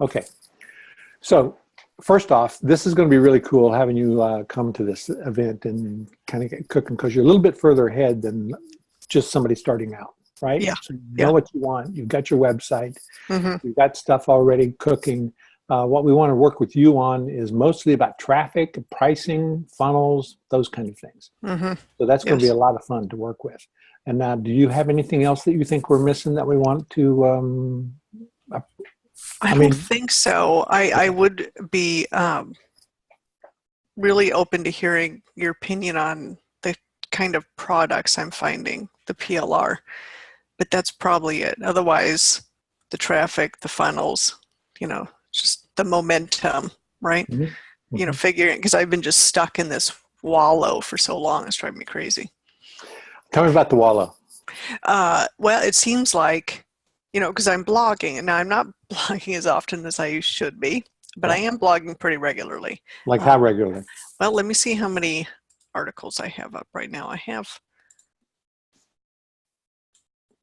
Okay. So first off, this is going to be really cool having you come to this event and kind of get cooking because you're a little bit further ahead than just somebody starting out, right? Yeah. So you know Yeah. what you want. You've got your website. Hmm. You've got stuff already cooking. What we want to work with you on is mostly about traffic, pricing, funnels, those kind of things. Hmm. So that's going to be a Yes. lot of fun to work with. And now, do you have anything else that you think we're missing that we want to? Uh, I I don't mean, think so. I would be really open to hearing your opinion on the kind of products I'm finding, the PLR, but that's probably it. Otherwise, the traffic, the funnels, just the momentum, right? mhm, mhm. Figuring, because I've been just stuck in this wallow for so long, it's driving me crazy. Tell me about the wallow. Well, it seems like, because I'm blogging, and now I'm not blogging as often as I should be, but I Yeah, am blogging pretty regularly. like Uh, how regularly? well, let me see how many articles I have up right now. I have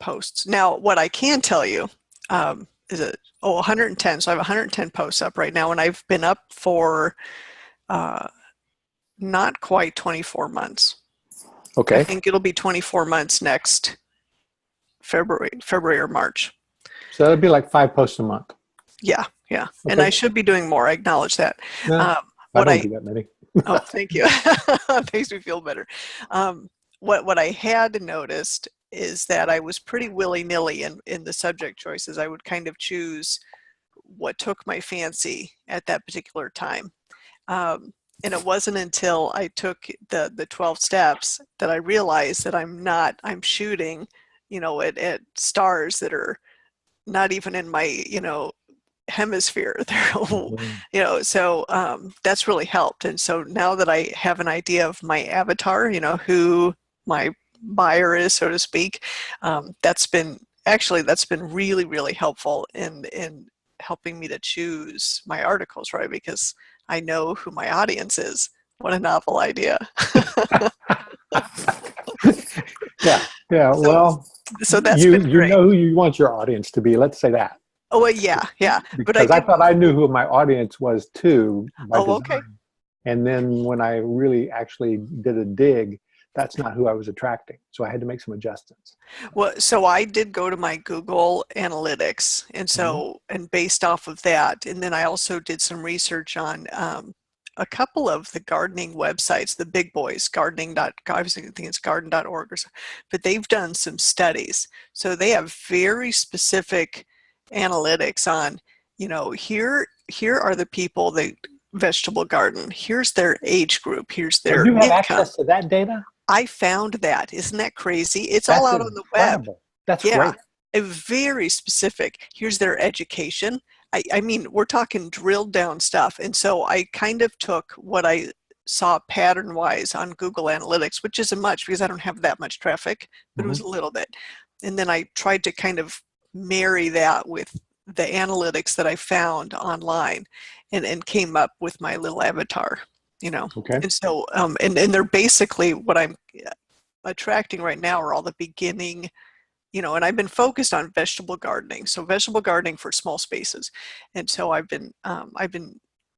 posts. Now, what I can tell you is 110. So I have 110 posts up right now, and I've been up for uh, not quite 24 months. I Okay, think it'll be 24 months next February or March. so that'd be like 5 posts a month. Yeah, yeah. And I Okay, should be doing more. I acknowledge that. no, Um, I what don't I do that many. Oh, thank you. Makes me feel better. What I had noticed is that I was pretty willy-nilly in the subject choices. I would kind of choose what took my fancy at that particular time. And it wasn't until I took the 12 steps that I realized that I'm shooting, at stars that are not even in my, hemisphere. Mhm. So that's really helped. And so now that I have an idea of my avatar, who my buyer is, so to speak, that's been really, really helpful in helping me to choose my articles, right? Because I know who my audience is. What a novel idea. Yeah, yeah. so Well, so that's you been you great. know who you want your audience to be. Let's say that. Oh, well, yeah, yeah. But I Because I did. thought I knew who my audience was too by Oh, okay. design. And then when I really actually did a dig, that's not who I was attracting. So I had to make some adjustments. Well, so I did go to my Google Analytics, and Mhm. based off of that, and then I also did some research on a couple of the gardening websites, the big boys, I was thinking it's garden.org, but they've done some studies. So they have very specific analytics on, here are the people that vegetable garden. Here's their age group. Here's So their you have income. access to that data? I found that. Isn't that crazy? It's all That's out on the web. incredible. That's Yeah, great. a very specific. Here's their education. I mean, we're talking drilled down stuff. And so I kind of took what I saw pattern wise on Google Analytics, which isn't much because I don't have that much traffic, but it was Mhm. a little bit. And then I tried to kind of marry that with the analytics that I found online and came up with my little avatar, you know. Okay. And so, and they're basically what I'm attracting right now are all the beginning, and I've been focused on vegetable gardening. So vegetable gardening for small spaces. And so I've been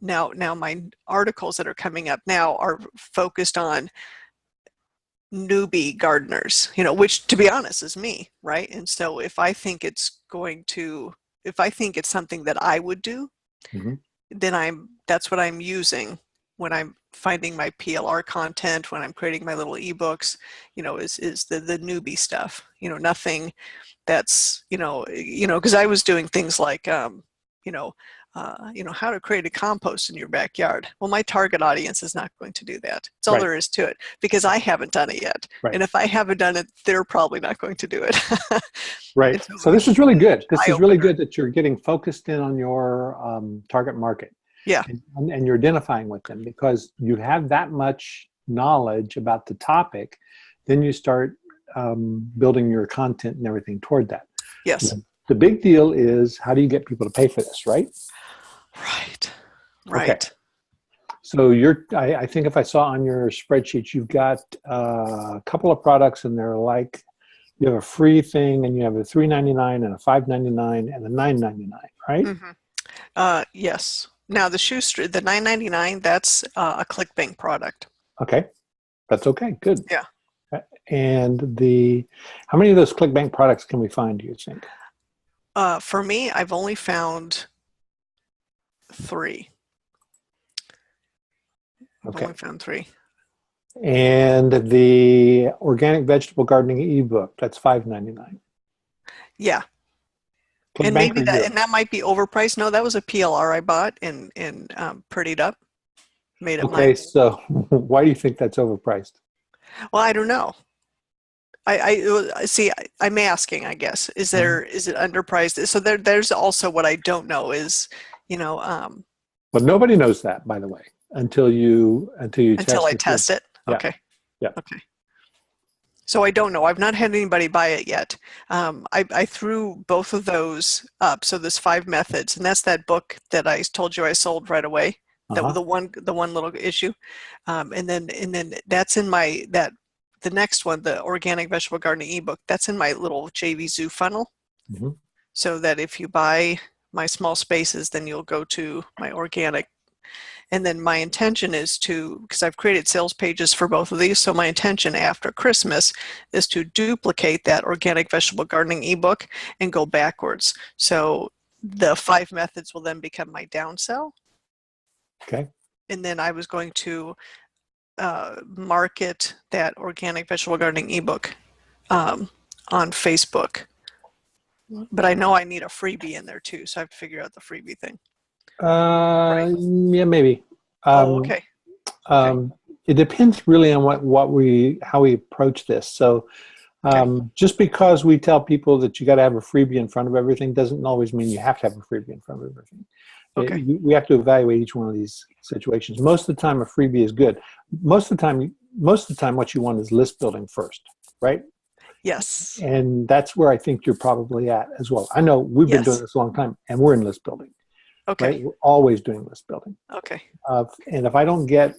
now my articles that are coming up now are focused on newbie gardeners, which to be honest is me, right? And so if I think it's something that I would do, Mhm. then that's what I'm using when I'm finding my PLR content, when I'm creating my little ebooks, is the newbie stuff, nothing that's, because I was doing things like, you know, how to create a compost in your backyard. Well, my target audience is not going to do that. That's all Right. there is to it because I haven't done it yet. Right. And if I haven't done it, they're probably not going to do it. Right. It's So a this is really good. huge This eye is really opener. good that you're getting focused in on your target market Yeah. and you're identifying with them because you have that much knowledge about the topic. Then you start building your content and everything toward that. Yes. The big deal is how do you get people to pay for this, right? Right. Okay. Right. So I think if I saw on your spreadsheet, you've got a couple of products and they're like, you have a free thing and you have a $3.99 and a $5.99 and a $9.99, right? Hmm. Yes. Now the shoestring, the 9.99, that's a ClickBank product. Okay, that's okay. Good. Yeah. And how many of those ClickBank products can we find, do you think? For me, I've only found 3. I've Okay. only found 3. And the organic vegetable gardening ebook, that's $5.99. Yeah. And ClickBank maybe or you? that might be overpriced. No, that was a PLR I bought and prettied up, made it Okay, mine. so why do you think that's overpriced? Well, I don't know. I see. I'm asking. I guess Mhm. is it underpriced? So there's also what I don't know is, you know, But nobody knows that, by the way, until you until I test it. test it. Yeah, Okay. yeah. Okay. So I don't know. I've not had anybody buy it yet. I threw both of those up. So there's 5 methods, and that's that book that I told you I sold right away. That was Uh-huh. the one little issue, and then that's in the next one, the organic vegetable gardening ebook. That's in my little JV Zoo funnel. Mhm. So that if you buy my small spaces, then you'll go to my organic. And then my intention is to, because I've created sales pages for both of these, so my intention after Christmas is to duplicate that organic vegetable gardening ebook and go backwards. So the 5 methods will then become my downsell. Okay. And then I was going to market that organic vegetable gardening ebook on Facebook. But I know I need a freebie in there too, so I have to figure out the freebie thing. Right. Yeah, maybe. Oh, Um, okay. Okay. um, it depends really on how we approach this. So Okay. just because we tell people that you got to have a freebie in front of everything doesn't always mean you have to have a freebie in front of everything. Okay. We have to evaluate each one of these situations. Most of the time, a freebie is good. Most of the time, what you want is list building first, right? Yes. And that's where I think you're probably at as well. I know we've been doing Yes. this a long time, and we're in list building, right? Okay. We're always doing list building. Okay. And if I don't get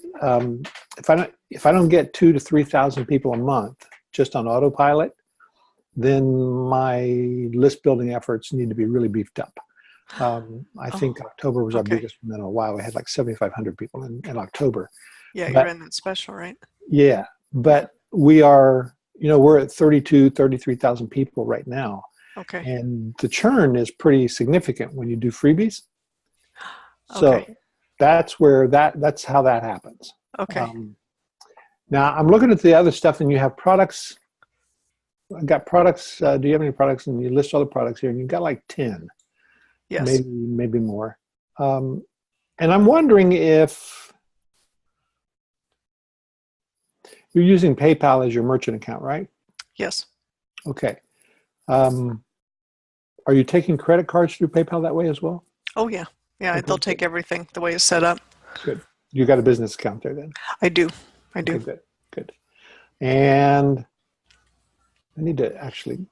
if I don't get 2,000 to 3,000 people a month just on autopilot, then my list building efforts need to be really beefed up. I Oh, think October was our okay. biggest one in a while. We had like 7,500 people in October. Yeah, you But ran that special, right? yeah, but we're at 32, 33,000 people right now. Okay. And the churn is pretty significant when you do freebies. So Okay. that's how that happens. Okay. Um, Now I'm looking at the other stuff, and you have products. I've got products. Do you have any products? And you list all the products here, and you've got like 10, Yes. maybe more. Um, and I'm wondering if you're using PayPal as your merchant account, right? Yes. Okay. Um, are you taking credit cards through PayPal that way as well? Oh, yeah. Yeah, Okay, they'll take everything the way it's set up. good. You got a business account there then? I do. I Okay, do. good. And I need to actually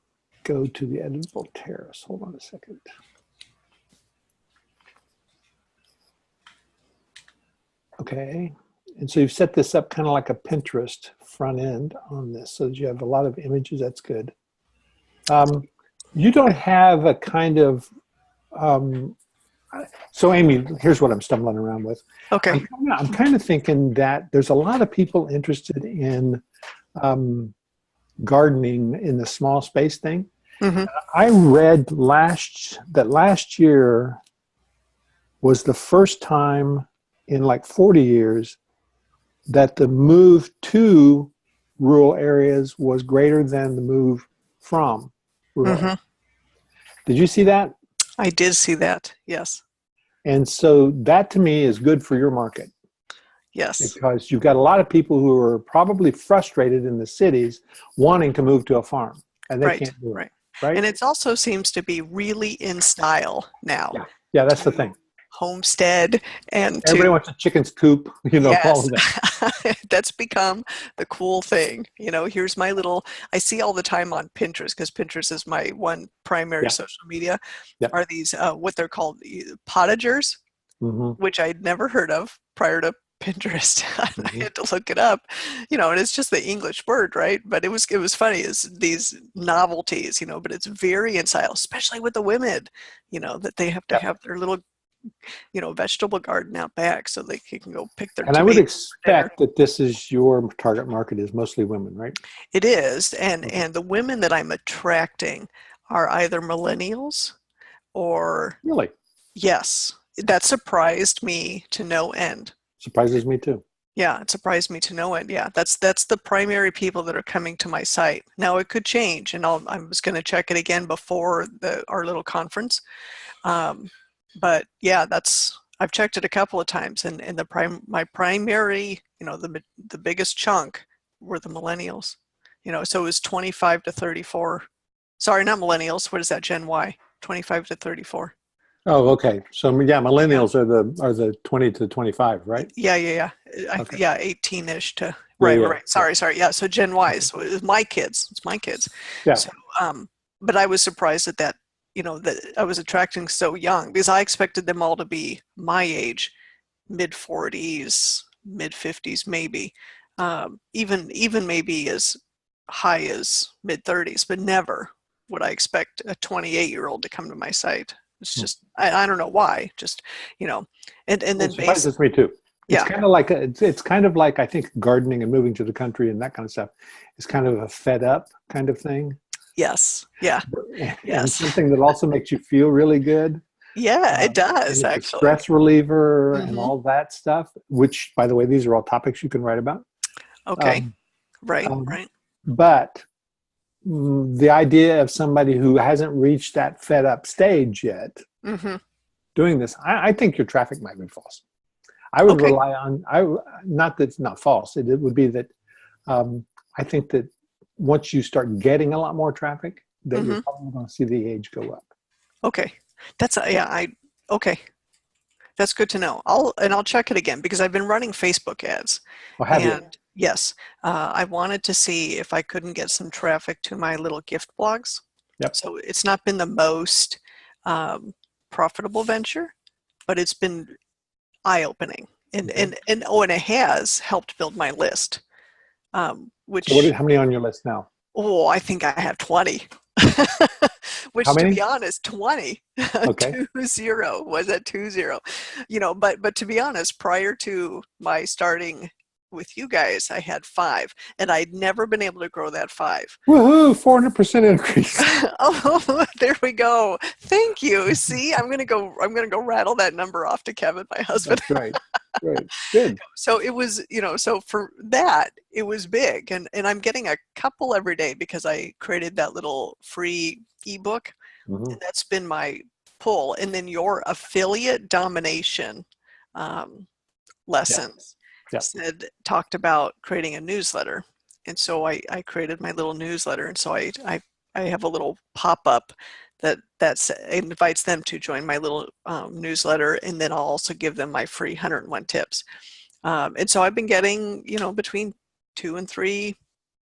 go to the editable terrace. Hold on a second. Okay. And so you've set this up kind of like a Pinterest front end on this so that you have a lot of images. That's good. You don't have a kind of, so Amy, here's what I'm stumbling around with. Okay. I'm kind of thinking that there's a lot of people interested in gardening in the small space thing. Mm-hmm. I read that last year was the first time in like 40 years that the move to rural areas was greater than the move from rural Mm-hmm. areas. Did you see that? I did see that. Yes. And so that to me is good for your market Yes. because you've got a lot of people who are probably frustrated in the cities wanting to move to a farm and they Right. can't do it, Right. right? And it also seems to be really in style now Yeah. Yeah, that's the to thing. homestead and Everybody to wants a chicken's coop, all yes, of that. that's become the cool thing. Here's my little, I see all the time on Pinterest because Pinterest is my one primary Yeah. social media, Yeah. are these, what they're called, cottagers, Mm-hmm. which I'd never heard of prior to Pinterest. I Mm-hmm. had to look it up, and it's just the English word, right? But it was funny. It's these novelties, but it's very in style, especially with the women, that they have to Yeah. have their little vegetable garden out back so they can go pick their And I would tomatoes for dinner. expect that this is your target market is mostly women, right? It is, and Okay. the women that I'm attracting are either millennials or Really? yes, that surprised me to no end. Surprises me too. Yeah, it surprised me to no end. Yeah, that's the primary people that are coming to my site. Now it could change, and I was going to check it again before our little conference. Um, but yeah, I've checked it a couple of times, and my primary, the biggest chunk were the millennials. So it was 25 to 34. Sorry, not millennials. What is that? Gen Y, 25 to 34. Oh, okay. So yeah, Yeah. millennials are the 20 to 25, right? Yeah. Okay. Yeah, 18-ish to Yeah, right, yeah, right. yeah. Sorry. Yeah, so Gen Y. Okay. So it was my kids. It's my kids. Yeah. So, but I was surprised that that I was attracting so young because I expected them all to be my age, mid 40s, mid 50s, maybe, even maybe as high as mid 30s, but never would I expect a 28-year-old to come to my site. It's Hmm. just I don't know why. Just and It then base surprises me too. yeah. It's kind of like I think gardening and moving to the country and that kind of stuff is kind of a fed up kind of thing, Yes. Yeah. and Yes. something that also makes you feel really good. Yeah, it And does it's a actually. stress reliever and Hmm. all that stuff. Which, by the way, these are all topics you can write about. Okay. Um, Right. um, Right. but the idea of somebody who hasn't reached that fed up stage yet Hmm. doing this, I think your traffic might be false. I would Okay. rely on, not that it's not false, it would be that I think that once you start getting a lot more traffic, that you're Hmm. probably going to see the age go up. Okay. That's yeah. Okay. That's good to know. I'll check it again because I've been running Facebook ads, Well, have you? and yes, I wanted to see if I couldn't get some traffic to my little gift blogs. Yep. So it's not been the most um, profitable venture, but it's been eye-opening, and Okay. and it has helped build my list. So Which how many on your list now? I think I have 20. How Which, to be many? honest, 20. Okay. 20 was at 20. But to be honest, prior to my starting with you guys, I had 5, and I'd never been able to grow that 5. Woohoo! 400% increase. Oh, there we go. Thank you. See, I'm gonna go rattle that number off to Kevin, my husband. That's right. Right. Good. So it was, so for that, it was big. And I'm getting a couple every day because I created that little free ebook. Hmm. And that's been my pull. And then your affiliate domination Yeah. lessons Yeah. talked about creating a newsletter. And so I created my little newsletter. And so I have a little pop-up that invites them to join my little newsletter, and then I'll also give them my free 101 tips. And so I've been getting, between 2 and 3,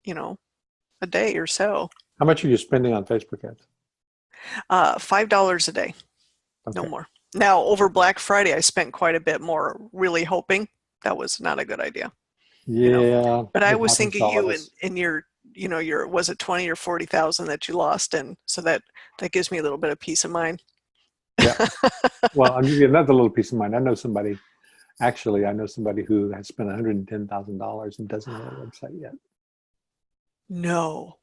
a day or so. How much are you spending on Facebook ads? $5 a day, no Okay. more. Now, over Black Friday, I spent quite a bit more, really hoping that was not a good idea, you know. Yeah, But I it was happens to thinking all of you us. and your was it 20 or 40,000 that you lost, and so that gives me a little bit of peace of mind. Yeah. Well, I'll give you another little piece of mind. I know somebody who has spent $110,000 and doesn't have a website yet. No.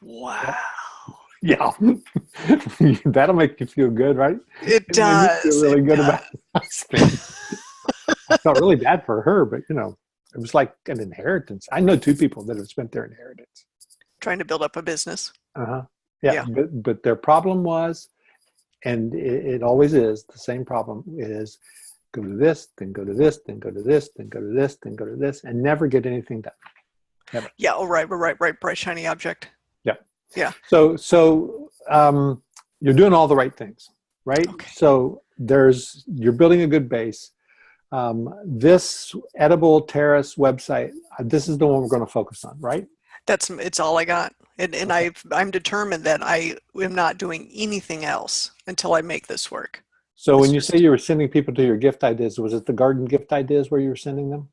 Wow. Yeah. That'll make you feel good, right? It It made me feel does. It really good about does. my spend. I felt really bad for her, but it was like an inheritance. I know 2 people that have spent their inheritance. Trying to build up a business. Uh-huh. Yeah, Yeah. but their problem was, and it always is, the same problem is go to this, then go to this, then go to this, then go to this, then go to this, and never get anything done. Never. Yeah. Oh, right. Bright, shiny object. Yeah. Yeah. So you're doing all the right things, right? Okay. So you're building a good base. This edible terrace website, this is the one we're going to focus on, right? It's all I got. And Okay. I'm determined that I am not doing anything else until I make this work. So It's when you say just you were sending people to your gift ideas, was it the garden gift ideas where you were sending them?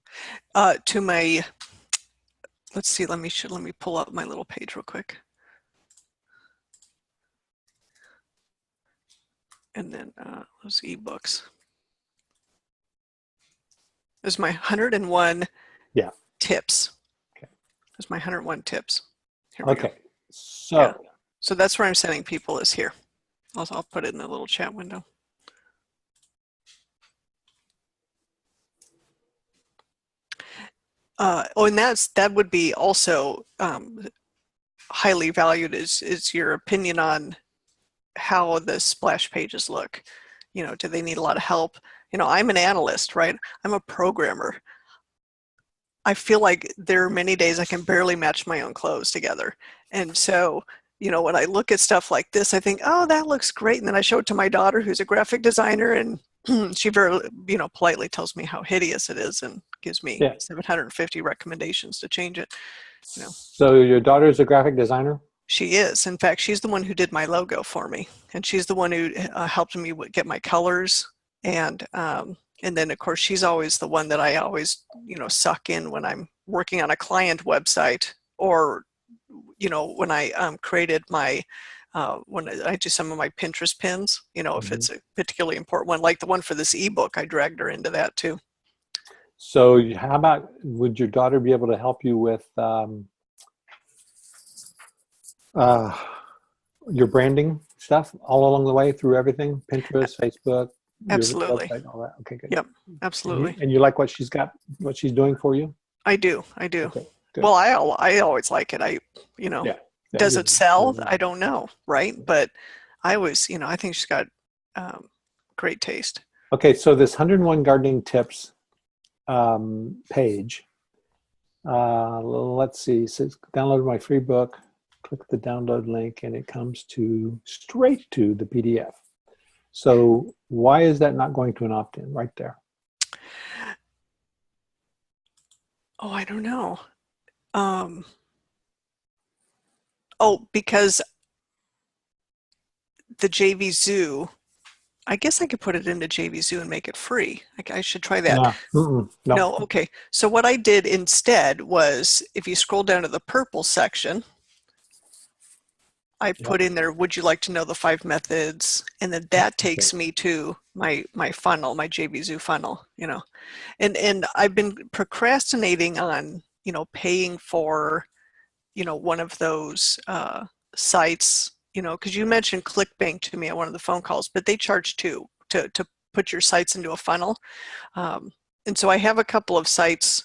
to my, let's see, let me pull up my little page real quick. And then those ebooks. There's my 101 tips. Okay. There's my 101 tips. Here we go. So. Yeah. So that's where I'm sending people is here. I'll put it in the little chat window. And that would be also highly valued is your opinion on how the splash pages look. You know, do they need a lot of help? You know, I'm an analyst, right? I'm a programmer. I feel like there are many days I can barely match my own clothes together. And so, you know, when I look at stuff like this, I think, oh, that looks great. And then I show it to my daughter, who's a graphic designer, and she very, you know, politely tells me how hideous it is and gives me 750 recommendations to change it. You know. So your daughter's a graphic designer? She is. In fact, she's the one who did my logo for me. And she's the one who helped me get my colors. And then, of course, she's always the one that I always, you know, suck in when I'm working on a client website, or, you know, when I created my, when I do some of my Pinterest pins, you know, if it's a particularly important one, like the one for this ebook, I dragged her into that too. So how about, would your daughter be able to help you with your branding stuff all along the way through everything? Pinterest, Facebook? Absolutely. Website, all that. Okay, good. Yep, absolutely. And you like what she's got, what she's doing for you? I do. Okay, well, I always like it. You know, does it sell? I don't know, right? But I always, you know, I think she's got great taste. Okay, so this 101 gardening tips page, let's see, it says download my free book, click the download link, and it comes straight to the PDF. So why is that not going to an opt-in right there? Oh, I don't know. Because the JV Zoo, I guess I could put it into JV Zoo and make it free. I should try that. No, okay. So what I did instead was, if you scroll down to the purple section, I put in there, would you like to know the 5 methods? And then that takes me to my funnel, my JV Zoo funnel, you know. And I've been procrastinating on, you know, paying for, you know, one of those sites, you know, because you mentioned ClickBank to me on one of the phone calls, but they charge too to put your sites into a funnel. And so I have a couple of sites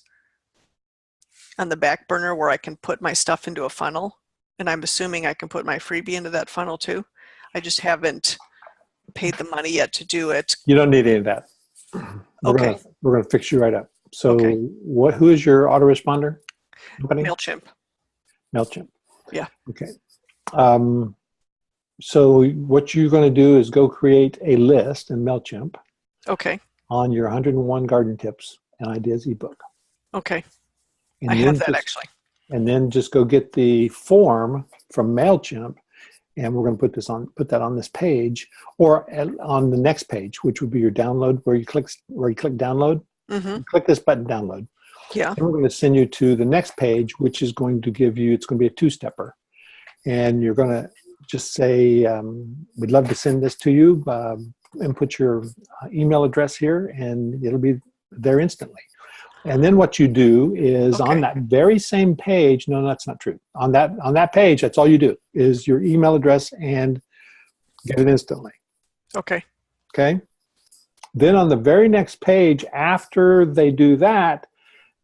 on the back burner where I can put my stuff into a funnel. And I'm assuming I can put my freebie into that funnel too. I just haven't paid the money yet to do it. You don't need any of that. We're going to fix you right up. So who is your autoresponder company? MailChimp. Yeah. Okay. So what you're going to do is go create a list in MailChimp. Okay. On your 101 garden tips and ideas ebook. Okay. And I have that actually. And then just go get the form from MailChimp, and we're going to put that on this page, or on the next page, which would be your download, where you click download. Click this button, download. Yeah. And we're going to send you to the next page, which is going to give you, it's going to be a 2-stepper. And you're going to just say, we'd love to send this to you, input your email address here, and it'll be there instantly. And then what you do is on that very same page, no, that's not true. On that page, that's all you do is your email address and get it instantly. Okay. Okay. Then on the very next page, after they do that,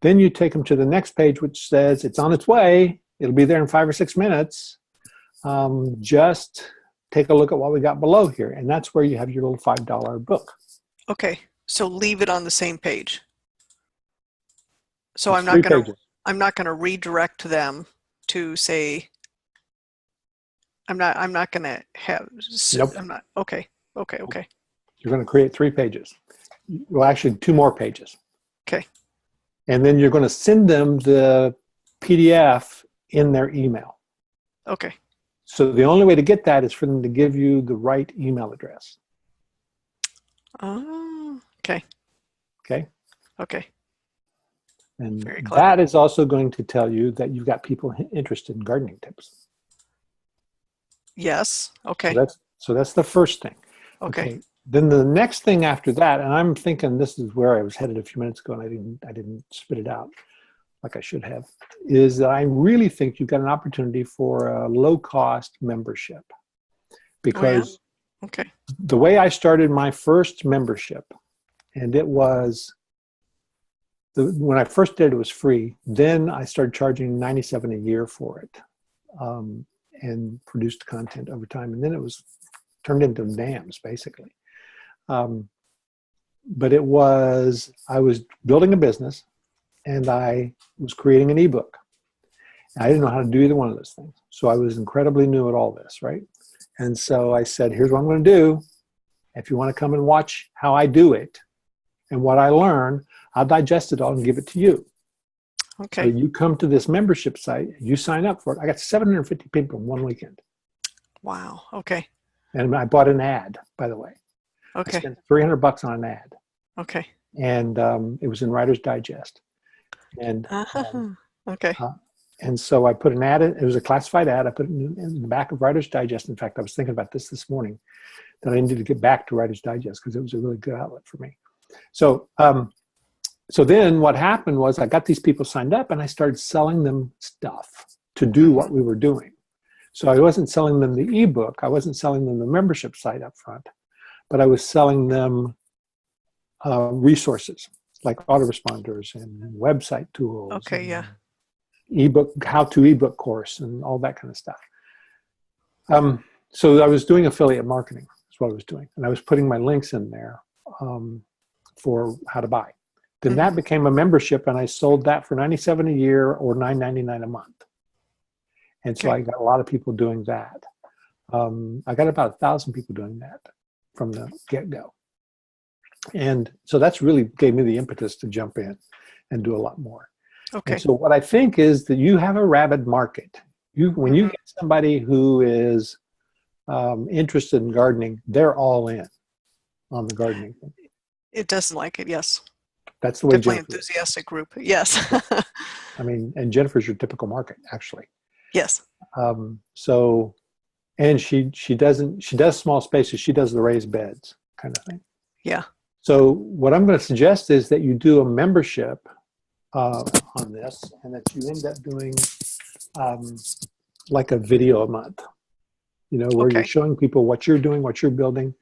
then you take them to the next page, which says it's on its way. It'll be there in 5 or 6 minutes. Just take a look at what we got below here. And that's where you have your little $5 book. Okay. So leave it on the same page. So I'm not going to redirect them to say, I'm not going to have, nope. I'm not, okay. You're going to create 3 pages. Well, actually 2 more pages. Okay. And then you're going to send them the PDF in their email. Okay. So the only way to get that is for them to give you the right email address. Oh, okay. Okay. Okay. And that is also going to tell you that you've got people interested in gardening tips. Yes. Okay. So that's the first thing. Okay. Okay. Then the next thing after that, and I'm thinking this is where I was headed a few minutes ago, and I didn't spit it out like I should have, is that I really think you've got an opportunity for a low-cost membership. Oh, yeah. Because Okay. the way I started my first membership, and it was, when I first did it, it was free. Then I started charging $97 a year for it, and produced content over time. And then it was turned into NAMS, basically. But I was building a business, and I was creating an ebook. I didn't know how to do either one of those things. So I was incredibly new at all this, right? And so I said, here's what I'm going to do. If you want to come and watch how I do it and what I learn, I'll digest it all and give it to you. Okay. So you come to this membership site, you sign up for it. I got 750 people in one weekend. Wow. Okay. And I bought an ad, by the way. Okay. I spent $300 on an ad. Okay. And it was in Writer's Digest. And okay. and so I put an ad in. It was a classified ad. I put it in the back of Writer's Digest. In fact, I was thinking about this morning, that I needed to get back to Writer's Digest because it was a really good outlet for me. So so then what happened was I got these people signed up, and I started selling them stuff to do what we were doing. So I wasn't selling them the ebook. I wasn't selling them the membership site up front, but I was selling them resources like autoresponders and website tools. Okay. Yeah. Ebook, how-to ebook course, and all that kind of stuff. So I was doing affiliate marketing. That's what I was doing, and I was putting my links in there for how to buy. Then that became a membership, and I sold that for $97 a year or $9.99 a month. And so I got a lot of people doing that. I got about 1,000 people doing that from the get-go. And so that's really gave me the impetus to jump in and do a lot more. Okay. And so what I think is that you have a rabid market. When you get somebody who is interested in gardening, they're all in on the gardening thing. It doesn't like it. Yes. That's the way Definitely Jennifer enthusiastic group. Yes. I mean, and Jennifer's your typical market, actually. Yes. So, and she does small spaces. She does the raised beds kind of thing. Yeah. So what I'm going to suggest is that you do a membership on this, and that you end up doing like a video a month, where you're showing people what you're doing, what you're building,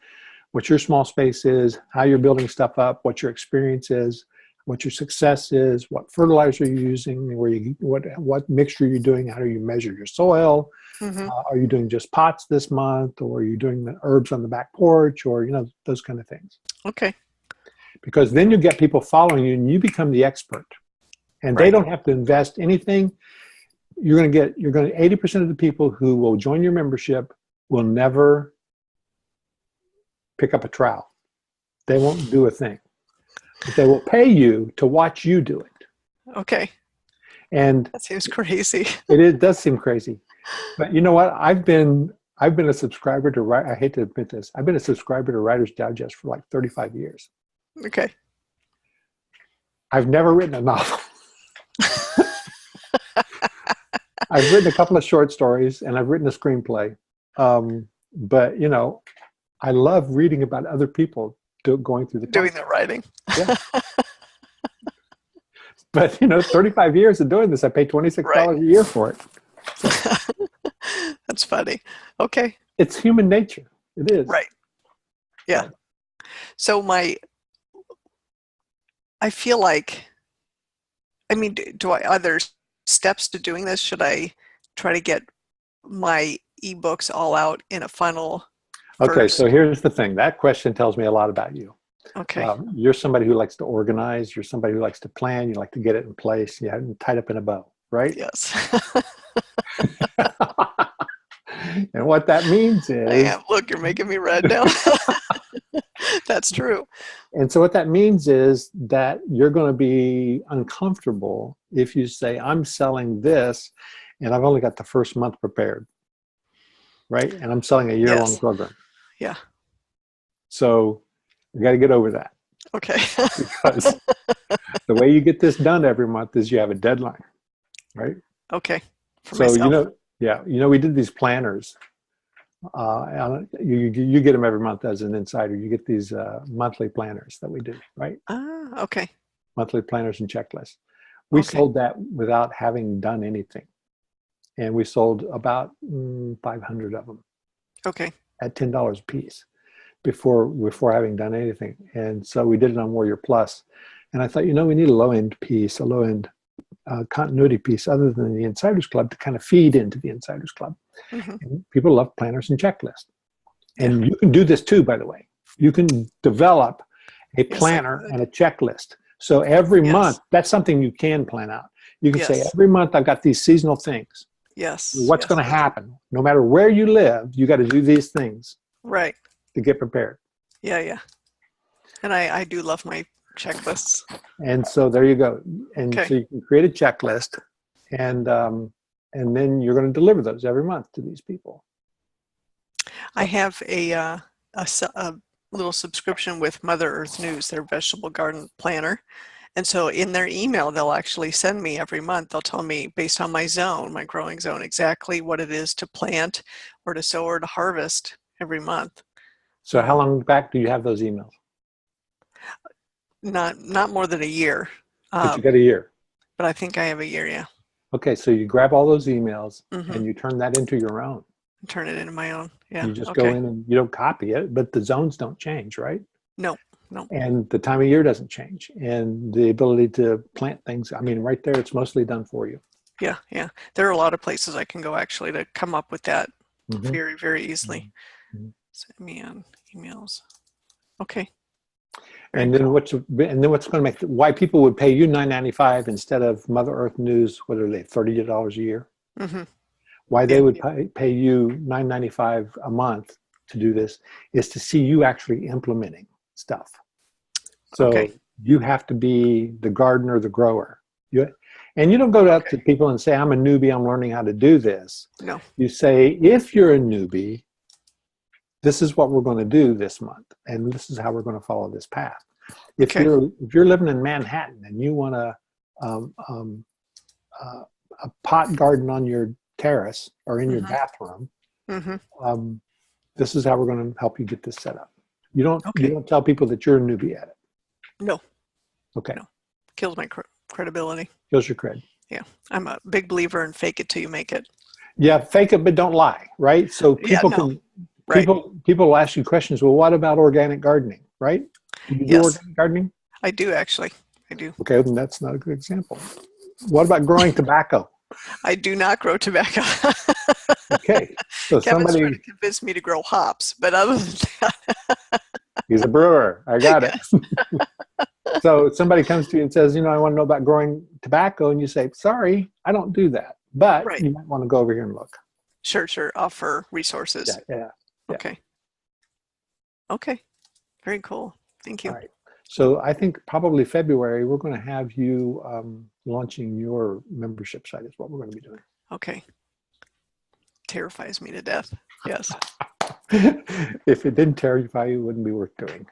what your small space is, how you're building stuff up, what your experience is, what your success is, what fertilizer you're using, what mixture you're doing, how do you measure your soil, are you doing just pots this month, or are you doing the herbs on the back porch, or those kind of things. Okay. Because then you get people following you, and you become the expert, and they don't have to invest anything. You're going to 80% of the people who will join your membership will never pick up a trowel. They won't do a thing. But they will pay you to watch you do it. Okay. And that seems crazy. It does seem crazy. But you know what? I've been a subscriber to I hate to admit this. I've been a subscriber to Writer's Digest for like 35 years. Okay. I've never written a novel. I've written a couple of short stories, and I've written a screenplay. But I love reading about other people going through doing the writing. Yeah. But 35 years of doing this, I pay $26 a year for it. That's funny. Okay. It's human nature. It is. Right. Yeah. So I feel like, are there steps to doing this? Should I try to get my ebooks all out in a funnel? Okay, so here's the thing. That question tells me a lot about you. Okay. You're somebody who likes to organize. You're somebody who likes to plan. You like to get it in place. You have it tied up in a bow, right? Yes. And what that means is... I am. Look, you're making me red now. That's true. And so what that means is that you're going to be uncomfortable if you say, I'm selling this, and I've only got the first month prepared, right? And I'm selling a year-long program. Yeah. So you got to get over that. Okay. Because the way you get this done every month is you have a deadline, right? Okay. For myself. We did these planners You get them every month as an insider. You get these monthly planners that we do, right? Ah, okay. Monthly planners and checklists. We Okay. sold that without having done anything. And we sold about 500 of them Okay. at $10 a piece before having done anything. And so we did it on Warrior Plus. And I thought, we need a low-end piece, a low-end continuity piece other than the Insiders Club to kind of feed into the Insiders Club. Mm-hmm. And people love planners and checklists. Yeah. And you can do this too, by the way. You can develop a Yes, I planner could. and a checklist. So every Yes. month, that's something you can plan out. You can say, Yes. every month I've got these seasonal things. Yes. What's Yes. going to happen? No matter where you live, you got to do these things Right. to get prepared. Yeah. Yeah. And I do love my checklists. And so there you go. And Okay. so you can create a checklist, and then you're going to deliver those every month to these people. I have a little subscription with Mother Earth News, their vegetable garden planner. And so in their email, they'll actually send me every month. They'll tell me based on my zone, my growing zone, exactly what it is to plant or to sow or to harvest every month. So how long back do you have those emails? Not more than a year. But you got a year. But I think I have a year, yeah. Okay, so you grab all those emails Mm-hmm. and you turn that into your own. Turn it into my own. Yeah. You just okay. go in and you don't copy it, but the zones don't change, right? No. And the time of year doesn't change. And the ability to plant things, I mean, right there, it's mostly done for you. Yeah, yeah. There are a lot of places I can go actually to come up with that very, very easily. Mm-hmm. Send me on emails. Okay. And then what's going to make why people would pay you $9.95 instead of Mother Earth News? What are they, $30 a year? Mm-hmm. Why they would pay you $9.95 a month to do this is to see you actually implementing stuff. So you have to be the gardener, the grower. And you don't go out to people and say, I'm a newbie, I'm learning how to do this. No. You say, if you're a newbie, this is what we're going to do this month, and this is how we're going to follow this path. If you're living in Manhattan and you want a pot garden on your terrace or in your bathroom, this is how we're going to help you get this set up. You don't tell people that you're a newbie at it. No. Okay. No. Kills my credibility. Kills your cred. Yeah. I'm a big believer in fake it till you make it. Yeah, fake it but don't lie, right? So people people will ask you questions. Well, what about organic gardening, right? Do you do organic gardening? I do actually. I do. Okay, then that's not a good example. What about growing tobacco? I do not grow tobacco. Okay, so Kevin's trying to convince me to grow hops, but other than that, he's a brewer. I got it. So somebody comes to you and says, I want to know about growing tobacco, and you say, sorry, I don't do that, but you might want to go over here and look. Sure. Offer resources. Yeah. Okay. Very cool. Thank you. All right. So I think probably February, we're going to have you launching your membership site is what we're going to be doing. Okay. Terrifies me to death. Yes. If it didn't terrify you, it wouldn't be worth doing.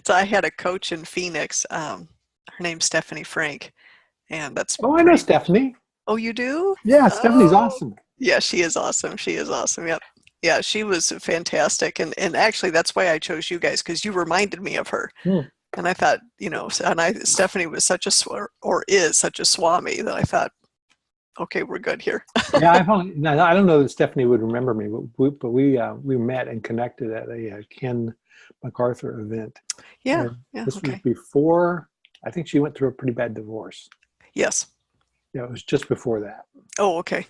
So I had a coach in Phoenix. Her name's Stephanie Frank. And that's I know Stephanie. Oh, you do? Yeah, Stephanie's awesome. Yeah, she is awesome. She is awesome. Yep. Yeah, she was fantastic. And actually, that's why I chose you guys, because you reminded me of her. And I thought, Stephanie was is such a swami that I thought, okay, we're good here. Yeah, I don't know that Stephanie would remember me, but we met and connected at a Ken MacArthur event. Yeah. This was before, I think she went through a pretty bad divorce. Yes. Yeah, it was just before that. Oh, okay.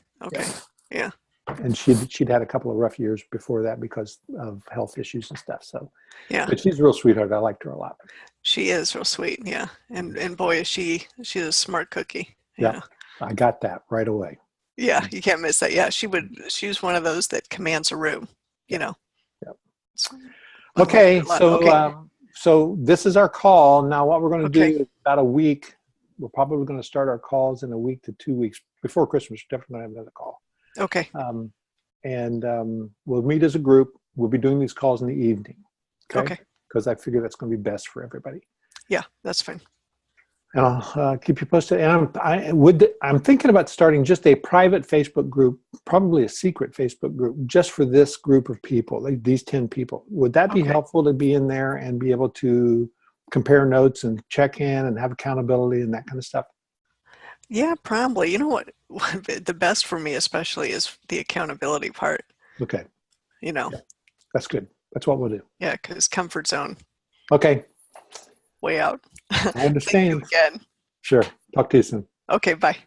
Yeah. And she'd had a couple of rough years before that because of health issues and stuff. So yeah. But she's a real sweetheart. I liked her a lot. She is real sweet, yeah. And boy, is she's a smart cookie. Yeah. I got that right away. Yeah, you can't miss that. Yeah, she was one of those that commands a room, Yep. Okay, so this is our call. Now what we're going to do is about a week. We're probably going to start our calls in a week to 2 weeks. Before Christmas, we're definitely going to have another call. Okay. We'll meet as a group. We'll be doing these calls in the evening. Okay. Because I figure that's going to be best for everybody. Yeah, that's fine. And I'll keep you posted. And I'm thinking about starting just a private Facebook group, probably a secret Facebook group, just for this group of people, like these 10 people. Would that be Okay. helpful to be in there and be able to compare notes and check in and have accountability and that kind of stuff? Yeah, probably. You know what? The best for me, especially, is the accountability part. Okay. You know, Yeah, that's good. That's what we'll do. yeah, because comfort zone, Okay. way out. I Thank you understand. again. Sure. Talk to you soon. Okay, bye.